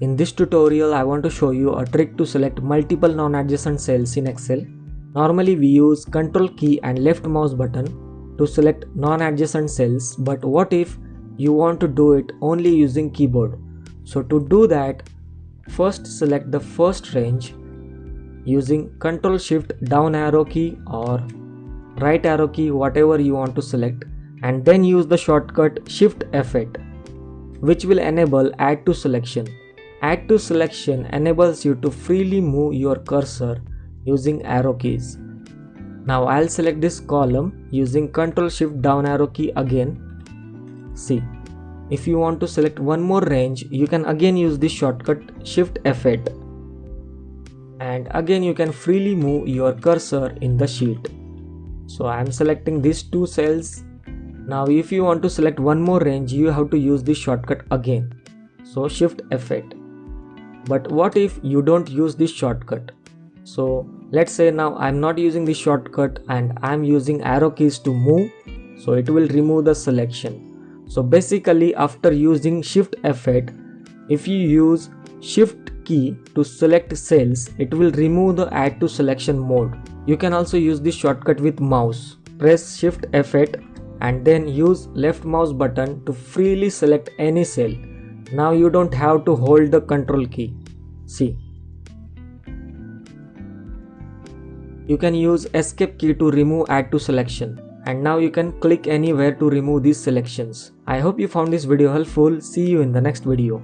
In this tutorial, I want to show you a trick to select multiple non-adjacent cells in Excel. Normally we use Ctrl key and left mouse button to select non-adjacent cells, but what if you want to do it only using keyboard? So to do that, first select the first range using Ctrl Shift down arrow key or right arrow key, whatever you want to select, and then use the shortcut Shift F8, which will enable Add to Selection. Add to Selection enables you to freely move your cursor using arrow keys. Now I'll select this column using Ctrl Shift down arrow key again. See, if you want to select one more range, you can again use this shortcut Shift F8, and again you can freely move your cursor in the sheet. So I am selecting these two cells. Now if you want to select one more range, you have to use this shortcut again. So Shift F8. But what if you don't use this shortcut? So let's say now I'm not using this shortcut and I'm using arrow keys to move, so it will remove the selection. So basically, after using Shift F8, if you use Shift key to select cells, it will remove the Add to Selection mode. You can also use this shortcut with mouse. Press Shift F8 and then use left mouse button to freely select any cell. Now you don't have to hold the Ctrl key. See. You can use Escape key to remove Add to Selection. And now you can click anywhere to remove these selections. I hope you found this video helpful. See you in the next video.